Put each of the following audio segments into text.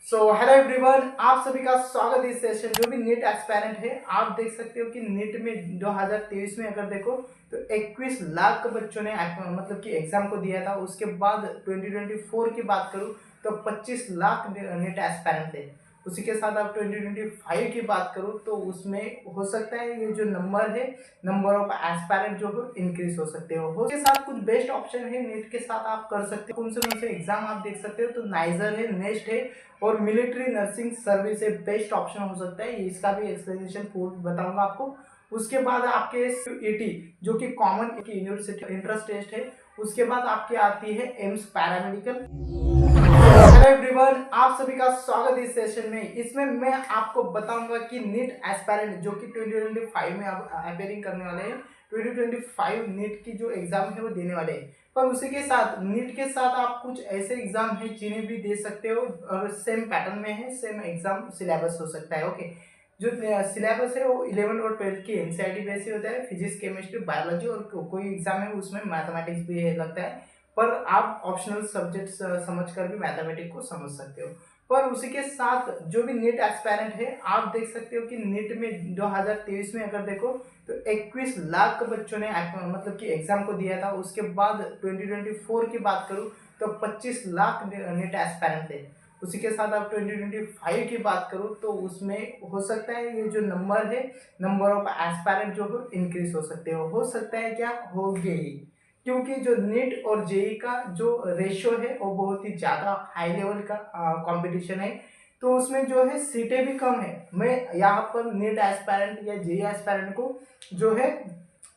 Hello everyone, आप सभी का स्वागत है इस सेशन। जो भी नीट एस्पायरेंट है, आप देख सकते हो कि नीट में 2023 में अगर देखो तो 21 लाख बच्चों ने मतलब कि एग्जाम को दिया था। उसके बाद 2024 की बात करूं तो 25 लाख नीट एस्पायरेंट थे। उसी के साथ आप 2025 की बात करूं तो उसमें हो सकता है ये जो नंबर है, नंबर ऑफ एस्पायरेंट जो है इंक्रीज हो सकते हो। उसके साथ कुछ बेस्ट ऑप्शन है नीट के साथ आप कर सकते हो। कौन से एग्जाम आप देख सकते हो तो नाइजर है, नेस्ट है और मिलिट्री नर्सिंग सर्विस है। बेस्ट ऑप्शन हो सकता है, इसका भी एक्सप्लेनेशन पूर्ण बताऊंगा आपको। उसके बाद आपके ईटी जो कि कॉमन यूनिवर्सिटी इंट्रेंस टेस्ट है। उसके बाद आपकी आती है एम्स पैरामेडिकल। हेलो एवरीवन, आप सभी का स्वागत है इस सेशन में। इसमें मैं आपको बताऊंगा कि नीट एस्पायरेंट जो कि 2025 में आप अपेयरिंग करने वाले हैं, 2025 नीट की जो एग्जाम है वो देने वाले हैं। पर उसी के साथ नीट के साथ आप कुछ ऐसे एग्जाम है जिन्हें भी दे सकते हो और सेम पैटर्न में है, सेम एग्जाम सिलेबस हो सकता है। ओके, जो सिलेबस है वो 11 और 12 की एनसीईआरटी बेस होता है। फिजिक्स, केमिस्ट्री, बायोलॉजी और कोई एग्जाम है उसमें मैथमेटिक्स भी है लगता है। पर आप ऑप्शनल सब्जेक्ट समझकर भी मैथमेटिक्स को समझ सकते हो। पर उसी के साथ जो भी नीट एस्पायरेंट है, आप देख सकते हो कि नीट में 2023 में अगर देखो तो 21 लाख बच्चों ने मतलब कि एग्जाम को दिया था। उसके बाद 2024 की बात करूं तो 25 लाख नीट एस्पायरेंट थे। उसी के साथ आप 2025 की बात करूं तो उसमें हो सकता है ये जो नंबर है, नंबर ऑफ एस्पायरेंट जो है इंक्रीज हो सकता है क्या हो गई, क्योंकि जो नीट और जेई का जो रेशियो है वो बहुत ही ज़्यादा हाई लेवल का कंपटीशन है। तो उसमें जो है सीटें भी कम है। मैं यहाँ पर नीट एस्पायरेंट या जेई एस्पायरेंट को जो है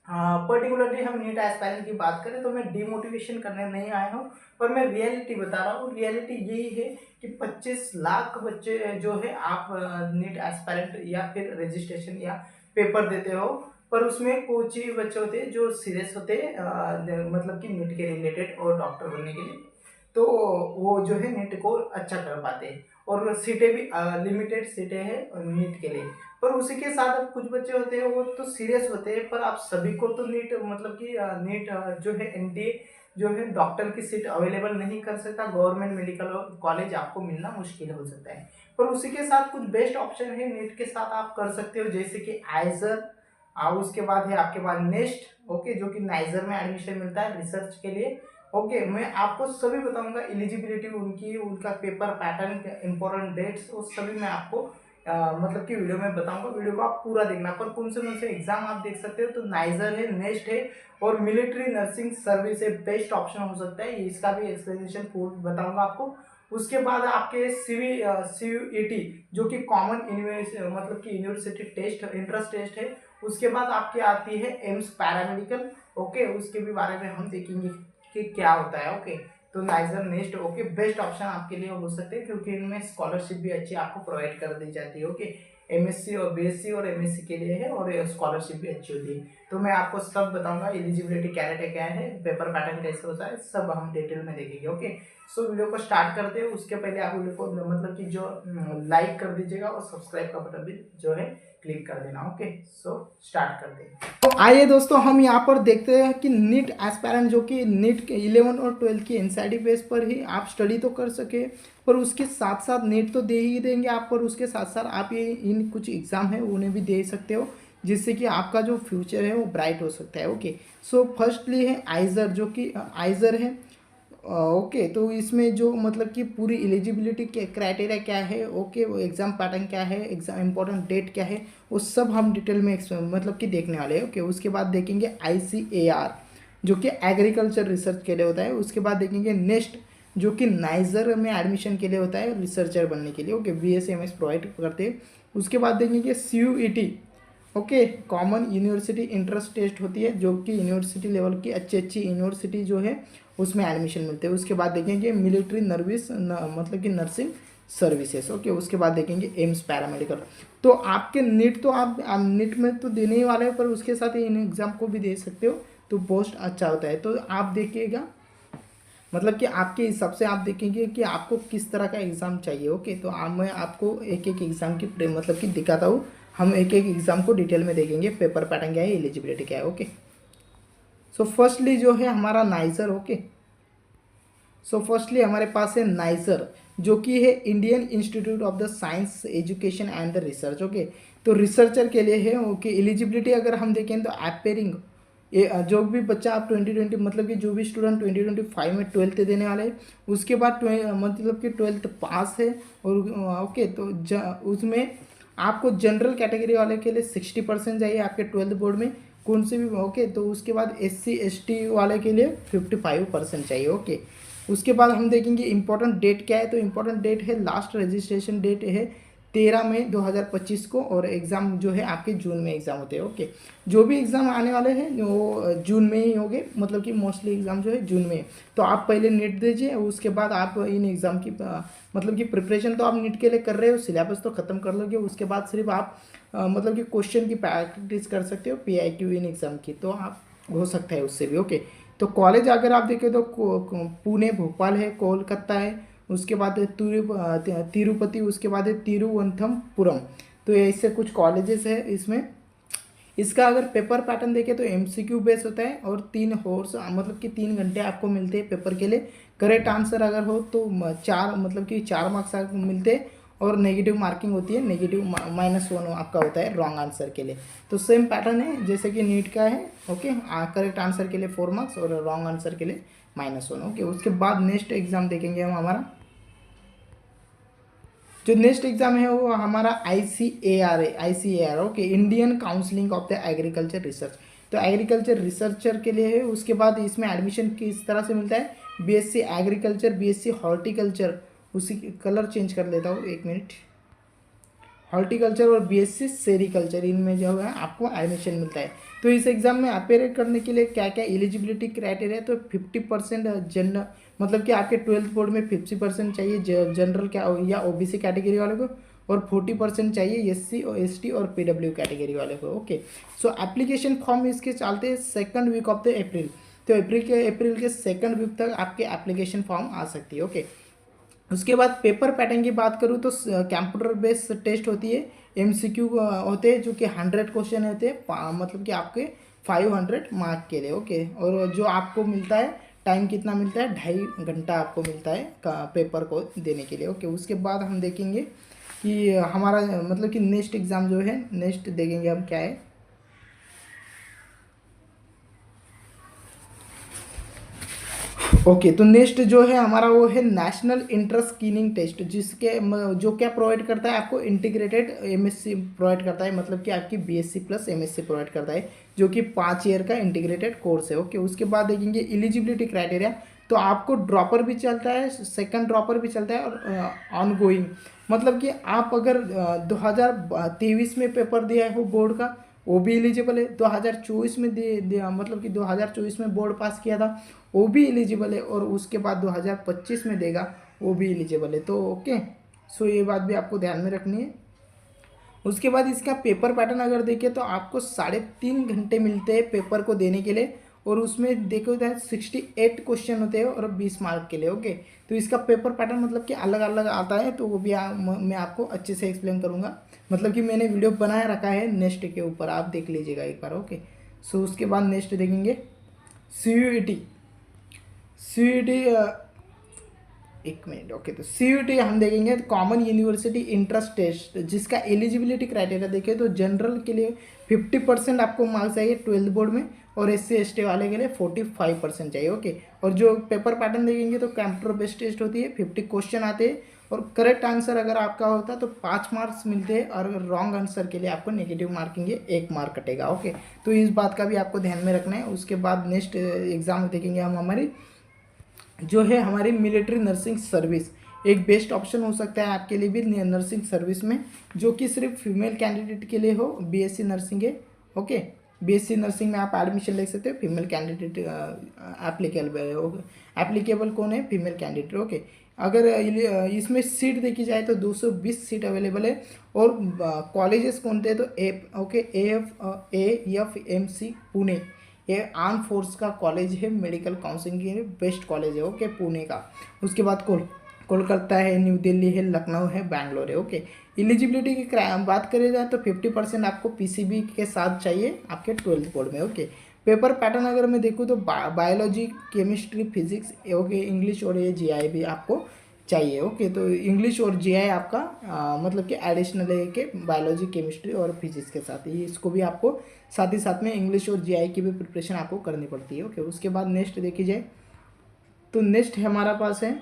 पर्टिकुलरली हम नीट एस्पायरेंट की बात करें तो मैं डिमोटिवेशन करने नहीं आया हूँ, पर मैं रियलिटी बता रहा हूँ। रियलिटी यही है कि 25 लाख बच्चे जो है आप नीट एस्पायरेंट या फिर रजिस्ट्रेशन या पेपर देते हो, पर उसमें कुछ ही बच्चे होते हैं जो सीरियस होते हैं मतलब कि नीट के रिलेटेड और डॉक्टर बनने के लिए। तो वो जो है नीट को अच्छा कर पाते हैं और सीटें भी लिमिटेड सीटें हैं नीट के लिए। पर उसी के साथ अब कुछ बच्चे होते हैं वो तो सीरियस होते हैं, पर आप सभी को तो नीट मतलब कि नीट जो है एनडीए जो है डॉक्टर की सीट अवेलेबल नहीं कर सकता। गवर्नमेंट मेडिकल कॉलेज आपको मिलना मुश्किल हो सकता है। पर उसी के साथ कुछ बेस्ट ऑप्शन है नीट के साथ आप कर सकते हो, जैसे कि आइजर। उसके बाद है आपके पास नेस्ट, ओके, जो कि नाइजर में एडमिशन मिलता है रिसर्च के लिए। ओके, मैं आपको सभी बताऊंगा एलिजिबिलिटी उनकी, उनका पेपर पैटर्न, इंपॉर्टेंट डेट्स, वो सभी मैं आपको मतलब कि वीडियो में बताऊंगा। वीडियो को आप पूरा देखना। पर कौन से एग्जाम आप देख सकते हो तो नाइजर है, नेस्ट है और मिलिट्री नर्सिंग सर्विस है। बेस्ट ऑप्शन हो सकता है, इसका भी एक्सप्लेनेशन पूर्ण बताऊंगा आपको। उसके बाद आपके सीयूईटी जो कि कॉमन मतलब कि यूनिवर्सिटी टेस्ट इंट्रेंस टेस्ट है। उसके बाद आपकी आती है एम्स पैरामेडिकल। ओके, उसके भी बारे में हम देखेंगे कि क्या होता है। ओके, तो niger nest okay best option आपके लिए हो सकते हैं, क्योंकि इनमें स्कॉलरशिप भी अच्छी आपको प्रोवाइड कर दी जाती है। ओके, एमएससी और बीएससी और एमएससी के लिए है और स्कॉलरशिप भी अच्छी होती है। तो मैं आपको सब बताऊंगा एलिजिबिलिटी क्राइटेरिया क्या है, पेपर पैटर्न कैसे होता है, सब हम डिटेल में देखेंगे। ओके, सो वीडियो को स्टार्ट करते हैं। उसके पहले आप वीडियो को मतलब कि जो लाइक कर दीजिएगा और सब्सक्राइब का बटन भी जो है क्लिक कर देना। ओके, सो स्टार्ट करते हैं। तो आइए दोस्तों, हम यहाँ पर देखते हैं कि नीट एस्पायरेंट जो कि नीट के 11 और 12 की एनसीईआरटी बेस पर ही आप स्टडी तो कर सके, पर उसके साथ साथ नीट तो दे ही देंगे आप, पर उसके साथ साथ आप ये इन कुछ एग्ज़ाम है उन्हें भी दे सकते हो, जिससे कि आपका जो फ्यूचर है वो ब्राइट हो सकता है। ओके, सो फर्स्टली है आइजर, जो कि आइजर है। ओके, तो इसमें जो मतलब कि पूरी एलिजिबिलिटी के क्राइटेरिया क्या है, ओके, वो एग्ज़ाम पैटर्न क्या है, एग्ज़ाम इंपॉर्टेंट डेट क्या है, वो सब हम डिटेल में मतलब कि देखने वाले हैं। ओके, उसके बाद देखेंगे ICAR जो कि एग्रीकल्चर रिसर्च के लिए होता है। उसके बाद देखेंगे नेक्स्ट जो कि नाइजर में एडमिशन के लिए होता है, रिसर्चर बनने के लिए। ओके, BSc MS प्रोवाइड करते हैं। उसके बाद देखेंगे CUET, okay, common university entrance test होती है, जो कि यूनिवर्सिटी लेवल की अच्छी अच्छी यूनिवर्सिटी जो है उसमें एडमिशन मिलते हैं। उसके बाद देखेंगे मिलिट्री मतलब कि नर्सिंग सर्विसेज। ओके, उसके बाद देखेंगे एम्स पैरामेडिकल। तो आपके नीट तो आप नीट में तो देने ही वाले हो, पर उसके साथ इन एग्ज़ाम को भी दे सकते हो, तो पोस्ट अच्छा होता है। तो आप देखिएगा, मतलब कि आपके हिसाब से आप देखेंगे कि आपको किस तरह का एग्ज़ाम चाहिए। ओके, तो मैं आपको एक एक एग्ज़ाम की मतलब कि दिखाता हूँ। हम एक एक एग्ज़ाम को डिटेल में देखेंगे, पेपर पैटर्न क्या है, एलिजिबिलिटी क्या है। ओके, सो फर्स्टली जो है हमारा नाइजर। ओके, सो फर्स्टली हमारे पास है नाइजर। जो कि है Indian institute of the science education and the research. Okay, तो रिसर्चर के लिए है। ओके, एलिजिबिलिटी अगर हम देखें तो अपेयरिंग, ये जो भी बच्चा आप 2020 मतलब कि जो भी स्टूडेंट 2025 में 12th देने वाले हैं, उसके बाद मतलब कि 12th पास है और ओके, तो उसमें आपको जनरल कैटेगरी वाले के लिए 60% चाहिए आपके 12th बोर्ड में कौन से भी। ओके, तो उसके बाद SC ST वाले के लिए 55% चाहिए। ओके, उसके बाद हम देखेंगे इंपॉर्टेंट डेट क्या है। तो इंपॉर्टेंट डेट है, लास्ट रजिस्ट्रेशन डेट है 13 मई 2025 को, और एग्ज़ाम जो है आपके जून में एग्ज़ाम होते हैं। ओके, जो भी एग्ज़ाम आने वाले हैं वो जून में ही होंगे, मतलब कि मोस्टली एग्ज़ाम जो है जून में। तो आप पहले नीट दीजिए, उसके बाद आप इन एग्ज़ाम की मतलब कि प्रिपरेशन तो आप नीट के लिए कर रहे हो, सिलेबस तो ख़त्म कर लोगे, उसके बाद सिर्फ आप मतलब कि क्वेश्चन की प्रैक्टिस कर सकते हो PIQ इन एग्ज़ाम की, तो आप हो सकता है उससे भी। ओके, तो कॉलेज अगर आप देखें तो पुणे, भोपाल है, कोलकाता है, उसके बाद तिरुपति, उसके बाद है तिरुवनंतपुरम। तो ऐसे कुछ कॉलेजेस है इसमें। इसका अगर पेपर पैटर्न देखें तो MCQ बेस होता है, और 3 हॉर्स मतलब कि 3 घंटे आपको मिलते हैं पेपर के लिए। करेक्ट आंसर अगर हो तो 4 मतलब कि 4 मार्क्स आपको मिलते हैं, और नेगेटिव मार्किंग होती है, नेगेटिव -1 आपका होता है रॉन्ग आंसर के लिए। तो सेम पैटर्न है जैसे कि नीट का है। ओके, करेक्ट आंसर के लिए 4 मार्क्स और रॉन्ग आंसर के लिए -1। ओके, उसके बाद नेक्स्ट एग्जाम देखेंगे हम। हमारा जो नेक्स्ट एग्जाम है वो हमारा ICAR है, ICAR। Okay, Indian counselling of the agriculture research. तो एग्रीकल्चर रिसर्चर के लिए है। उसके बाद इसमें एडमिशन किस तरह से मिलता है, BSc एग्रीकल्चर, BSc हॉर्टिकल्चर, उसी कलर चेंज कर लेता हूँ 1 मिनट, हॉर्टिकल्चर और BSc सेरिकल्चर, इनमें जो है आपको एडमिशन मिलता है। तो इस एग्ज़ाम में अपेयर करने के लिए क्या क्या एलिजिबिलिटी क्राइटेरिया, तो 50% जनरल, मतलब कि आपके 12th बोर्ड में 50% चाहिए जनरल क्या या OBC कैटेगरी वाले को, और 40% चाहिए SC और ST और PW कैटेगरी वाले को। ओके, सो एप्लीकेशन फॉर्म इसके चलते हैं 2nd week of the April. तो अप्रैल के 2nd वीक तक आपके एप्लीकेशन फॉर्म आ सकती है। ओके, उसके बाद पेपर पैटर्न की बात करूँ तो कंप्यूटर बेस्ड टेस्ट होती है, MCQ होते हैं जो कि 100 क्वेश्चन होते हैं, मतलब कि आपके 500 मार्क के लिए। ओके, और जो आपको मिलता है टाइम कितना मिलता है, 2.5 घंटा आपको मिलता है पेपर को देने के लिए। ओके, उसके बाद हम देखेंगे कि हमारा मतलब कि नेक्स्ट एग्ज़ाम जो है, नेक्स्ट देखेंगे हम क्या है। ओके, तो नेक्स्ट जो है हमारा वो है नेशनल इंटर स्क्रीनिंग टेस्ट, जिसके जो क्या प्रोवाइड करता है आपको, इंटीग्रेटेड MSc प्रोवाइड करता है, मतलब कि आपकी BSc प्लस MSc प्रोवाइड करता है, जो कि 5 ईयर का इंटीग्रेटेड कोर्स है। ओके, उसके बाद देखेंगे एलिजिबिलिटी क्राइटेरिया। तो आपको ड्रॉपर भी चलता है, सेकंड ड्रॉपर भी चलता है, और ऑन गोइंग, मतलब कि आप अगर 2023 में पेपर दिया हो बोर्ड का, वो भी एलिजिबल है। 2024 में मतलब कि 2024 में बोर्ड पास किया था, वो भी एलिजिबल है, और उसके बाद 2025 में देगा, वो भी एलिजिबल है। तो ओके, सो ये बात भी आपको ध्यान में रखनी है। उसके बाद इसका पेपर पैटर्न अगर देखें तो आपको 3.5 घंटे मिलते हैं पेपर को देने के लिए, और उसमें देखो 68 क्वेश्चन होते हैं और 20 मार्क के लिए। ओके, तो इसका पेपर पैटर्न मतलब कि अलग अलग आता है, तो वो भी मैं आपको अच्छे से एक्सप्लेन करूँगा, मतलब कि मैंने वीडियो बनाया रखा है नेक्स्ट के ऊपर, आप देख लीजिएगा एक बार। ओके, सो उसके बाद नेक्स्ट देखेंगे CUET। एक मिनट। ओके, तो CUET हम देखेंगे कॉमन यूनिवर्सिटी इंट्रेंस टेस्ट, जिसका एलिजिबिलिटी क्राइटेरिया देखें तो जनरल के लिए 50% आपको मार्क्स चाहिए 12th बोर्ड में, और SC ST वाले के लिए 45% चाहिए। ओके, और जो पेपर पैटर्न देखेंगे तो कंप्यूटर बेस्ड टेस्ट होती है, 50 क्वेश्चन आते हैं, और करेक्ट आंसर अगर आपका होता है तो 5 मार्क्स मिलते हैं, और रॉन्ग आंसर के लिए आपको नेगेटिव मार्किंग है, 1 मार्क कटेगा। ओके, तो इस बात का भी आपको ध्यान में रखना है। उसके बाद नेक्स्ट एग्जाम देखेंगे हम हमारी जो है हमारी मिलिट्री नर्सिंग सर्विस, एक बेस्ट ऑप्शन हो सकता है आपके लिए भी नर्सिंग सर्विस में, जो कि सिर्फ फीमेल कैंडिडेट के लिए हो। BSc नर्सिंग है। ओके, BSc नर्सिंग में आप एडमिशन ले सकते हो, फीमेल कैंडिडेट एप्लीकेबल कौन है, फीमेल कैंडिडेट। ओके, अगर इसमें सीट देखी जाए तो 220 सीट अवेलेबल है, और कॉलेजेस कौन थे तो AFMC पुणे, ये आर्म फोर्स का कॉलेज है, मेडिकल काउंसिलिंग के बेस्ट कॉलेज है। ओके, पुणे का। उसके बाद कोलकाता है, न्यू दिल्ली है, लखनऊ है, बैंगलोर है। ओके, एलिजिबिलिटी की बात करें जाए तो 50% आपको PCB के साथ चाहिए आपके 12th बोर्ड में। ओके, पेपर पैटर्न अगर मैं देखूँ तो biology, chemistry, physics, okay, English और ये GI भी आपको चाहिए। ओके, तो इंग्लिश और जीआई आपका मतलब कि एडिशनल है कि बायोलॉजी, केमिस्ट्री और फिजिक्स के साथ ही इसको भी आपको साथ ही साथ में इंग्लिश और जीआई की भी प्रिपरेशन आपको करनी पड़ती है। ओके, उसके बाद नेक्स्ट देखी जाए तो नेक्स्ट हमारा पास है,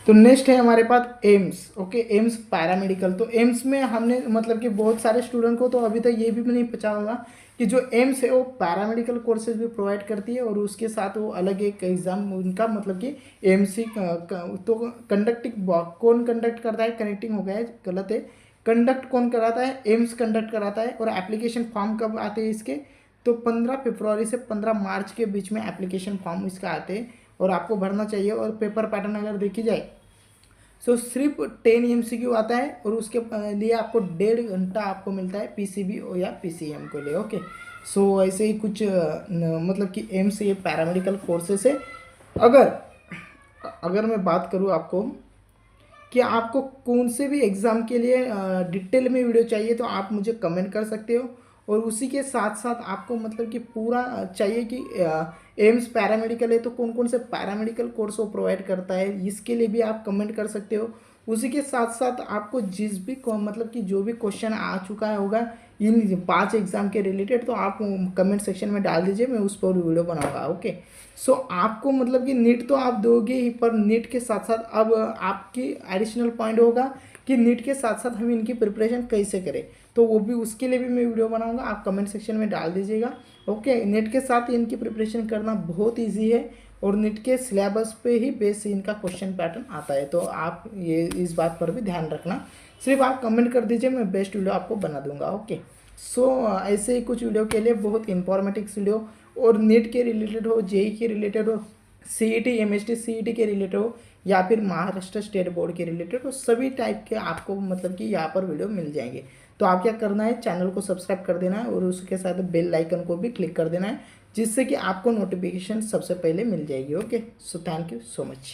तो नेक्स्ट है हमारे पास एम्स। Okay, AIIMS paramedical. तो एम्स में हमने मतलब कि बहुत सारे स्टूडेंट को तो अभी तक ये भी नहीं पता होगा कि जो एम्स है वो पैरामेडिकल कोर्सेज भी प्रोवाइड करती है और उसके साथ वो अलग एक एग्ज़ाम उनका मतलब कि एमसी तो कंडक्टिंग कौन कंडक्ट करता है, कनेक्टिंग हो गया है, गलत है, कंडक्ट कौन कराता है, एम्स कंडक्ट कराता है। और एप्लीकेशन फॉर्म कब आते हैं इसके, तो 15 फरवरी से 15 मार्च के बीच में एप्लीकेशन फॉर्म इसका आते हैं और आपको भरना चाहिए। और पेपर पैटर्न अगर देखी जाए सो सिर्फ 10 MCQ आता है और उसके लिए आपको 1.5 घंटा आपको मिलता है पीसीबी या पीसीएम को लिए। ओके, सो ऐसे ही कुछ मतलब कि एम से ये पैरामेडिकल कोर्सेस है। अगर अगर मैं बात करूँ आपको कि आपको कौन से भी एग्ज़ाम के लिए डिटेल में वीडियो चाहिए तो आप मुझे कमेंट कर सकते हो। और उसी के साथ साथ आपको मतलब कि पूरा चाहिए कि एम्स पैरामेडिकल है तो कौन कौन से पैरामेडिकल कोर्स वो प्रोवाइड करता है, इसके लिए भी आप कमेंट कर सकते हो। उसी के साथ साथ आपको जिस भी मतलब कि जो भी क्वेश्चन आ चुका है होगा इन 5 एग्ज़ाम के रिलेटेड तो आप कमेंट सेक्शन में डाल दीजिए, मैं उस पर वीडियो बनाऊंगा। ओके, सो आपको मतलब कि नीट तो आप दोगे ही, पर नीट के साथ साथ अब आपकी एडिशनल पॉइंट होगा कि नीट के साथ साथ हम इनकी प्रिपरेशन कैसे करें, तो वो भी उसके लिए भी मैं वीडियो बनाऊंगा, आप कमेंट सेक्शन में डाल दीजिएगा। ओके, नीट के साथ इनकी प्रिपरेशन करना बहुत ईजी है और नीट के सिलेबस पे ही बेस इनका क्वेश्चन पैटर्न आता है, तो आप ये इस बात पर भी ध्यान रखना। सिर्फ आप कमेंट कर दीजिए, मैं बेस्ट वीडियो आपको बना दूंगा। ओके, सो ऐसे ही कुछ वीडियो के लिए बहुत इंफॉर्मेटिव वीडियो और नीट के रिलेटेड हो, जेई के रिलेटेड हो, सीईटी एमएसटी सीईटी के रिलेटेड हो या फिर महाराष्ट्र स्टेट बोर्ड के रिलेटेड हो, सभी टाइप के आपको मतलब कि यहाँ पर वीडियो मिल जाएंगे। तो आप क्या करना है, चैनल को सब्सक्राइब कर देना है और उसके साथ बेल आइकन को भी क्लिक कर देना है जिससे कि आपको नोटिफिकेशन सबसे पहले मिल जाएगी। Okay, so thank you so much.